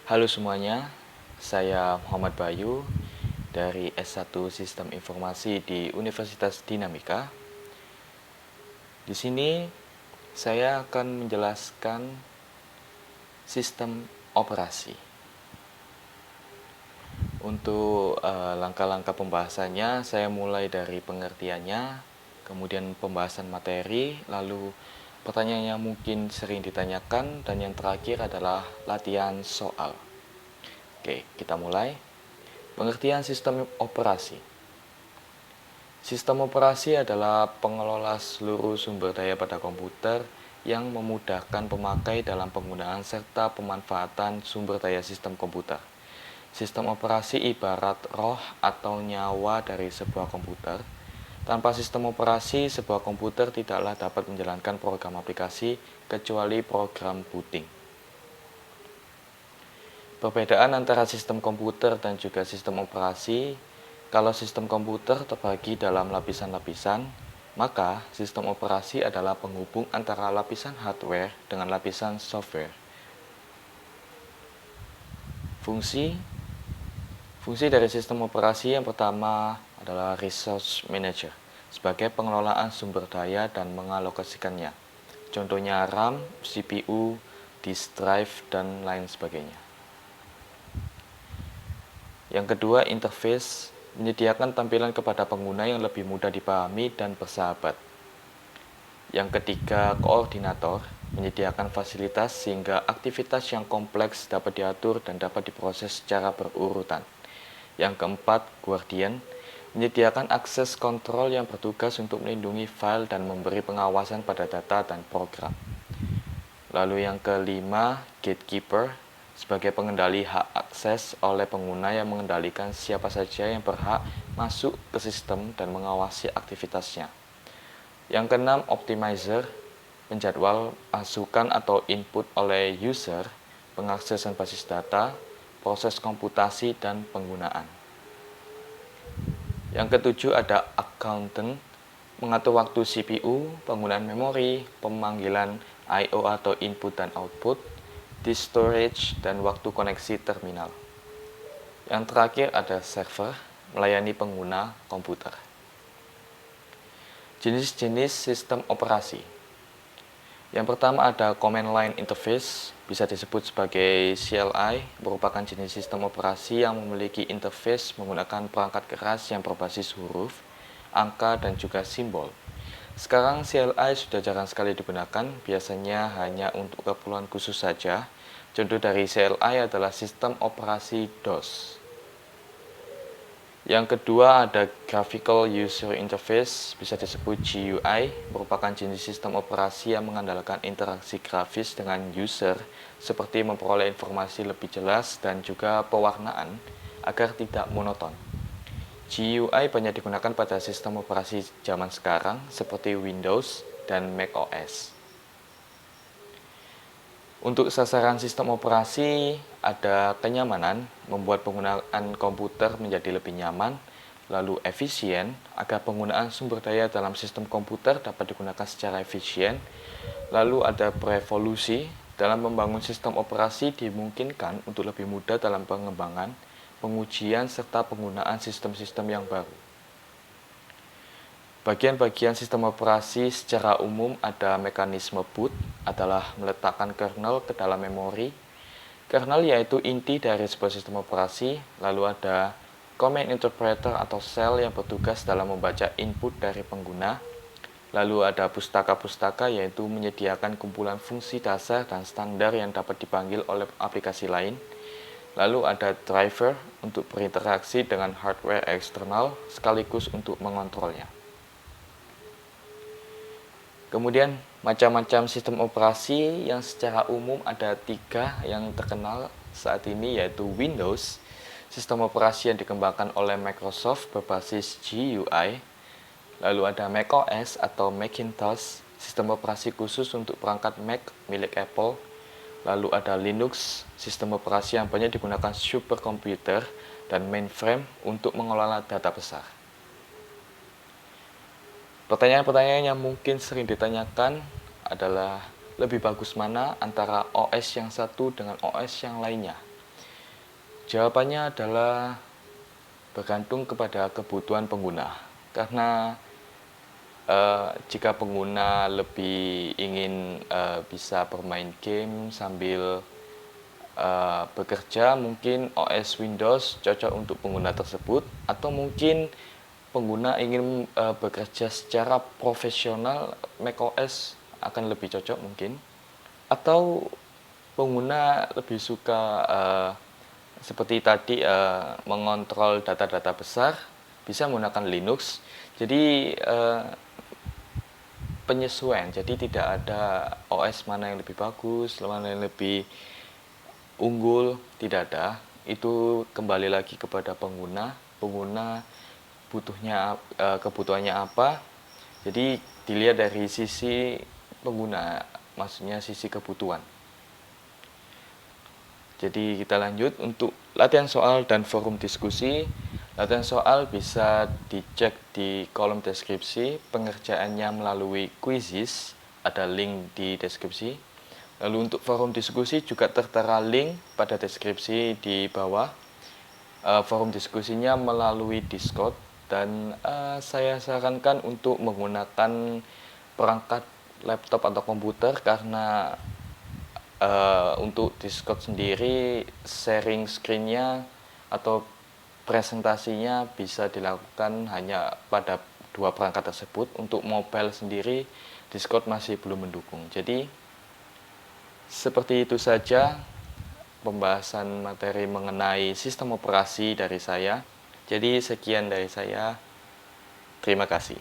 Halo semuanya, saya Muhammad Bayu dari S1 Sistem Informasi di Universitas Dinamika. Di sini saya akan menjelaskan sistem operasi. Untuk langkah-langkah pembahasannya, saya mulai dari pengertiannya, kemudian pembahasan materi, lalu pertanyaan yang mungkin sering ditanyakan, dan yang terakhir adalah latihan soal. Oke, kita mulai. Pengertian sistem operasi. Sistem operasi adalah pengelola seluruh sumber daya pada komputer yang memudahkan pemakai dalam penggunaan serta pemanfaatan sumber daya sistem komputer. Sistem operasi ibarat roh atau nyawa dari sebuah komputer. Tanpa sistem operasi, sebuah komputer tidaklah dapat menjalankan program aplikasi kecuali program booting. Perbedaan antara sistem komputer dan juga sistem operasi, kalau sistem komputer terbagi dalam lapisan-lapisan, maka sistem operasi adalah penghubung antara lapisan hardware dengan lapisan software. Fungsi dari sistem operasi yang pertama adalah resource manager, sebagai pengelolaan sumber daya dan mengalokasikannya. Contohnya RAM, CPU, disk drive, dan lain sebagainya. Yang kedua, interface menyediakan tampilan kepada pengguna yang lebih mudah dipahami dan bersahabat. Yang ketiga, koordinator menyediakan fasilitas sehingga aktivitas yang kompleks dapat diatur dan dapat diproses secara berurutan. Yang keempat, guardian menyediakan akses kontrol yang bertugas untuk melindungi file dan memberi pengawasan pada data dan program. Lalu yang kelima, gatekeeper sebagai pengendali hak akses oleh pengguna yang mengendalikan siapa saja yang berhak masuk ke sistem dan mengawasi aktivitasnya. Yang keenam, optimizer menjadwal masukan atau input oleh user, pengaksesan basis data, proses komputasi, dan penggunaan. Yang ketujuh ada accountant, mengatur waktu CPU, penggunaan memori, pemanggilan I/O atau input dan output, disk storage, dan waktu koneksi terminal. Yang terakhir ada server, melayani pengguna komputer. Jenis-jenis sistem operasi. Yang pertama ada command line interface, bisa disebut sebagai CLI, merupakan jenis sistem operasi yang memiliki interface menggunakan perangkat keras yang berbasis huruf, angka, dan juga simbol. Sekarang CLI sudah jarang sekali digunakan, biasanya hanya untuk keperluan khusus saja. Contoh dari CLI adalah sistem operasi DOS. Yang kedua ada Graphical User Interface, bisa disebut GUI, merupakan jenis sistem operasi yang mengandalkan interaksi grafis dengan user, seperti memperoleh informasi lebih jelas dan juga pewarnaan agar tidak monoton. GUI banyak digunakan pada sistem operasi zaman sekarang seperti Windows dan macOS. Untuk sasaran sistem operasi ada kenyamanan, membuat penggunaan komputer menjadi lebih nyaman, lalu efisien, agar penggunaan sumber daya dalam sistem komputer dapat digunakan secara efisien, lalu ada berevolusi, dalam membangun sistem operasi dimungkinkan untuk lebih mudah dalam pengembangan, pengujian, serta penggunaan sistem-sistem yang baru. Bagian-bagian sistem operasi secara umum ada mekanisme boot, adalah meletakkan kernel ke dalam memori. Kernel yaitu inti dari sebuah sistem operasi, lalu ada command interpreter atau shell yang bertugas dalam membaca input dari pengguna. Lalu ada pustaka-pustaka yaitu menyediakan kumpulan fungsi dasar dan standar yang dapat dipanggil oleh aplikasi lain. Lalu ada driver untuk berinteraksi dengan hardware eksternal sekaligus untuk mengontrolnya. Kemudian macam-macam sistem operasi yang secara umum ada 3 yang terkenal saat ini, yaitu Windows, sistem operasi yang dikembangkan oleh Microsoft berbasis GUI. Lalu ada macOS atau Macintosh, sistem operasi khusus untuk perangkat Mac milik Apple. Lalu ada Linux, sistem operasi yang banyak digunakan superkomputer dan mainframe untuk mengelola data besar. Pertanyaan-pertanyaan yang mungkin sering ditanyakan adalah lebih bagus mana antara OS yang satu dengan OS yang lainnya. Jawabannya adalah bergantung kepada kebutuhan pengguna. Karena jika pengguna lebih ingin bisa bermain game sambil bekerja, mungkin OS Windows cocok untuk pengguna tersebut, atau mungkin pengguna ingin bekerja secara profesional, macOS akan lebih cocok mungkin, atau pengguna lebih suka seperti tadi mengontrol data-data besar, bisa menggunakan Linux. Jadi penyesuaian, jadi tidak ada OS mana yang lebih bagus, mana yang lebih unggul, tidak ada. Itu kembali lagi kepada pengguna butuhnya kebutuhannya apa. Jadi dilihat dari sisi pengguna, maksudnya sisi kebutuhan. Jadi kita lanjut untuk latihan soal dan forum diskusi. Latihan soal bisa dicek di kolom deskripsi, pengerjaannya melalui Quizizz, ada link di deskripsi. Lalu untuk forum diskusi juga tertera link pada deskripsi di bawah. Forum diskusinya melalui Discord, dan saya sarankan untuk menggunakan perangkat laptop atau komputer, karena untuk Discord sendiri sharing screen-nya atau presentasinya bisa dilakukan hanya pada dua perangkat tersebut. Untuk mobile sendiri Discord masih belum mendukung. Jadi seperti itu saja pembahasan materi mengenai sistem operasi dari saya. Jadi sekian dari saya. Terima kasih.